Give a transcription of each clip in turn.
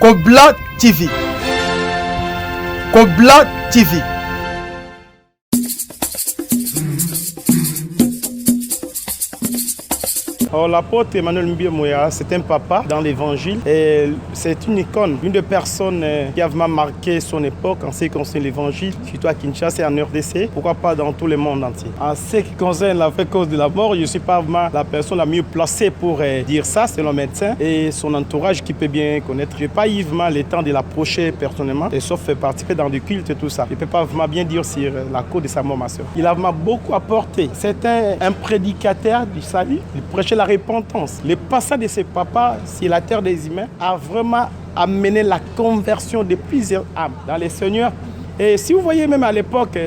Kobla TV. Kobla TV. Alors, l'apôtre Emmanuel Mbie Moya, c'est un papa dans l'évangile et c'est une icône, une des personnes qui a vraiment marqué son époque en ce qui concerne l'évangile, surtout à Kinshasa et en RDC, pourquoi pas dans tout le monde entier. En ce qui concerne la vraie cause de la mort, je ne suis pas vraiment la personne la mieux placée pour dire ça, c'est le médecin et son entourage qui peut bien connaître. Je n'ai pas eu vraiment le temps de l'approcher personnellement, et sauf participer dans des cultes et tout ça. Je ne peux pas vraiment bien dire sur la cause de sa mort, ma soeur. Il a vraiment beaucoup apporté. C'était un prédicateur du salut, il prêchait la repentance. Le passage de ce papa sur la terre des humains a vraiment amené la conversion de plusieurs âmes dans le Seigneur. Et si vous voyez même à l'époque,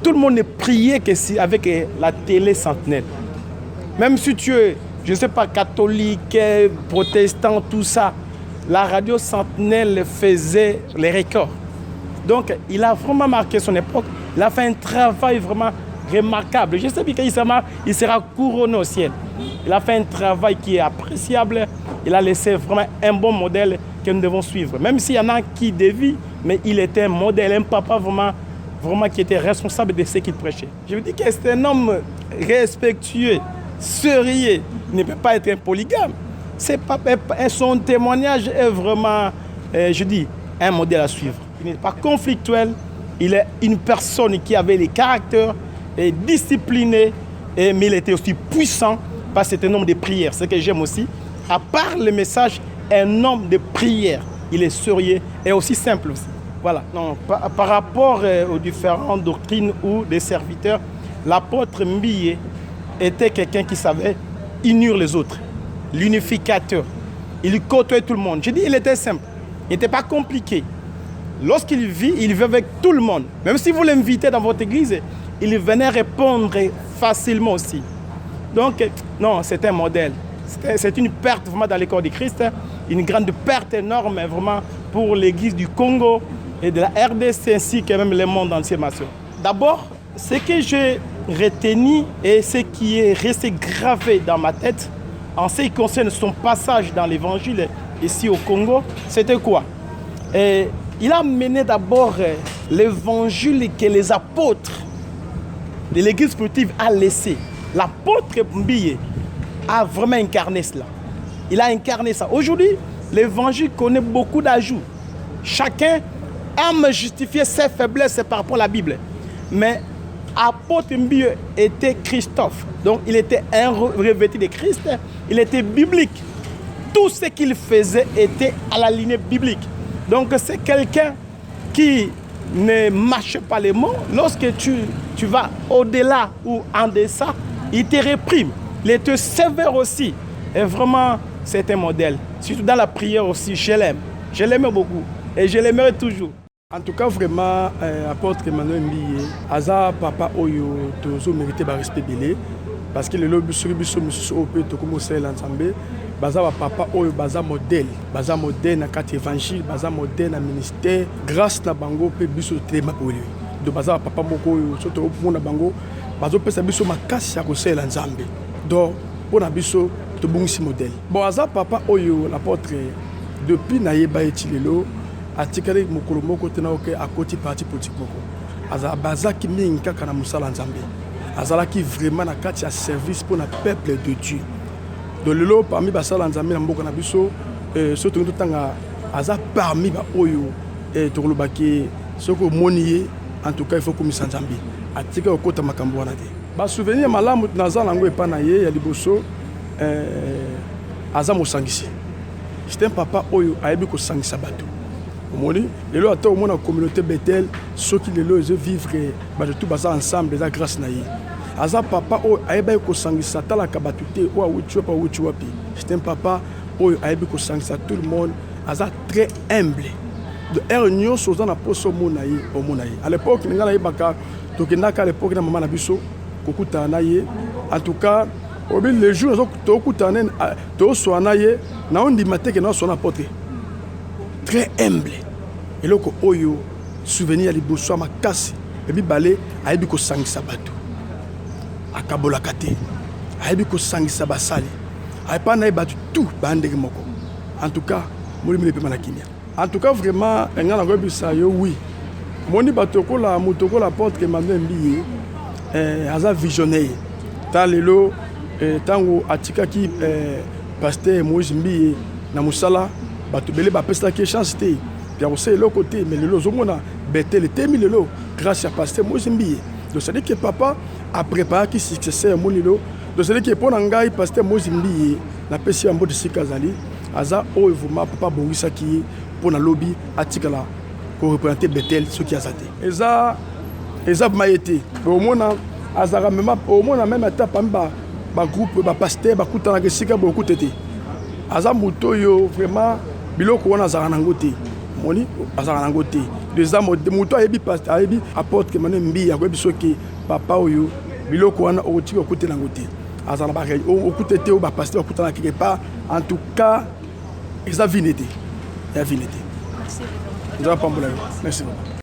tout le monde ne priait qu'avec la télé sentinelle. Même si tu es, je ne sais pas, catholique, protestant, tout ça, la radio sentinelle faisait les records. Donc il a vraiment marqué son époque. Il a fait un travail vraiment remarquable. Je sais qu'il sera couronné au ciel. Il a fait un travail qui est appréciable. Il a laissé vraiment un bon modèle que nous devons suivre. Même s'il y en a qui dévient, mais il était un modèle, un papa vraiment qui était responsable de ce qu'il prêchait. Je veux dire que c'est un homme respectueux, sérieux. Il ne peut pas être un polygame. Son témoignage est vraiment, je dis, un modèle à suivre. Il n'est pas conflictuel. Il est une personne qui avait les caractères, et discipliné, mais il était aussi puissant parce que c'était un homme de prière. Ce que j'aime aussi, à part le message, un homme de prière. Il est sérieux et aussi simple aussi. Voilà. Non, par rapport aux différentes doctrines ou des serviteurs, l'apôtre Mbie était quelqu'un qui savait unir les autres, l'unificateur. Il côtoyait tout le monde. Je dis, il était simple. Il n'était pas compliqué. Lorsqu'il vit, il vit avec tout le monde. Même si vous l'invitez dans votre église, il venait répondre facilement aussi. Donc, non, c'est un modèle. C'est une perte vraiment dans le corps de Christ, une grande perte énorme vraiment pour l'église du Congo et de la RDC ainsi que même le monde entier, ma soeur. D'abord, ce que j'ai retenu et ce qui est resté gravé dans ma tête en ce qui concerne son passage dans l'évangile ici au Congo, c'était quoi? Et il a mené d'abord l'évangile que les apôtres de l'église sportive a laissé. L'apôtre Mbie a vraiment incarné cela. Il a incarné ça. Aujourd'hui, l'évangile connaît beaucoup d'ajouts. Chacun aime justifier ses faiblesses par rapport à la Bible. Mais l'apôtre Mbie était Christophe. Donc il était un revêtu de Christ. Il était biblique. Tout ce qu'il faisait était à la lignée biblique. Donc c'est quelqu'un qui ne marche pas les mots. Lorsque tu vas au-delà ou en deçà, il te réprime. Il est sévère aussi. Et vraiment, c'est un modèle. Surtout dans la prière aussi, je l'aime. Je l'aime beaucoup. Et je l'aimerai toujours. En tout cas, vraiment, apôtre Emmanuel Mbie, Aza papa Oyo, Tozo mérité de respect belé. Parce que le lobby sur le bus au peut commencer l'ensemble. Baza papa oyo baza modèle na carte évangile baza modèle na ministère grâce na bango pe biso tema poli do baza papa moko oyo soto opona bango bazo pesa biso makasi ya kosela nzambe donc pona biso to bungisi modèle bon aza papa oyo l'apôtre depuis na yeba etilelo atikali mokolo moko tena oke akoti parti politique moko aza baza ki mingi kaka na musala nzambe azala ki vraiment na carte ya service pour na peuple de Dieu. De lelo parmi basala nzambe na mboka na biso surtout tout tanga aza parmi ba oyo tolobaki soko monier en tout cas il faut komisa nzambe atika okota makambo wana te ba souvenir malamu naza nango epa na ye ya liboso aza mosangisi c'est un papa oyo ayebi ko sangisa bato omoni lelo ata au mona communauté Bethel ceux qui lelo ils vivre bato tout basa ensemble des grâce na ye Aza papa o ayeba ko sangisa tala kabatute o wuchi wapi. C'est un papa o ayeba ko sangisa tout le monde. Aza très humble. De ernion soza na poso monaye o monaye. À l'époque ngala yebaka tokendaka à l'époque na mama na biso kokuta na ye. En tout cas, obi les jours to kutana to so na ye na ondi mateke na so na pote. Très humble. Et loko oyo souvenir liboso makasi et bi balé ayeba ko sangisa bato. Akabola kate ayebi ko sangisa basali ayeba na yeba tout bandeke moko en tout cas molimi le pema na kimia. En tout cas, vraiment, oui. Moni batokola mutokola porte que Emmanuel Mbiye aza visionnaire. Tant lelo tango atikaki pasteur Moïse Mbiye na musala batobele bapesa ki chance te. Puis on sait l'autre côté mais lelo zomona betel temi lelo grâce à pasteur Moïse Mbiye. Donc ça dit que papa a préparé qui successeur monilo. Donc ça dit que pour ngai pasteur Moïse Mbiye na pesi ambo de sikazali aza oevuma papa bongisa ki pour na lobby atikala pour représenter Bethel ce qui a zaté. Eza maïté. Au moins azara même au moins même étape ba groupe ba pasteur ba kutana ke sika beaucoup tété. Aza muto yo vraiment biloko wana azara nangote. Moni azara nangote. Les âmes de muto ayebi pasteur ayebi apporte que mané mbi ya kwebi soki papa oyo biloko wana oti ko kote nangote. Azara ba o kutete o ba pasteur kutana quelque part en tout cas eza vinité. Ya vinité. Merci beaucoup. Merci beaucoup.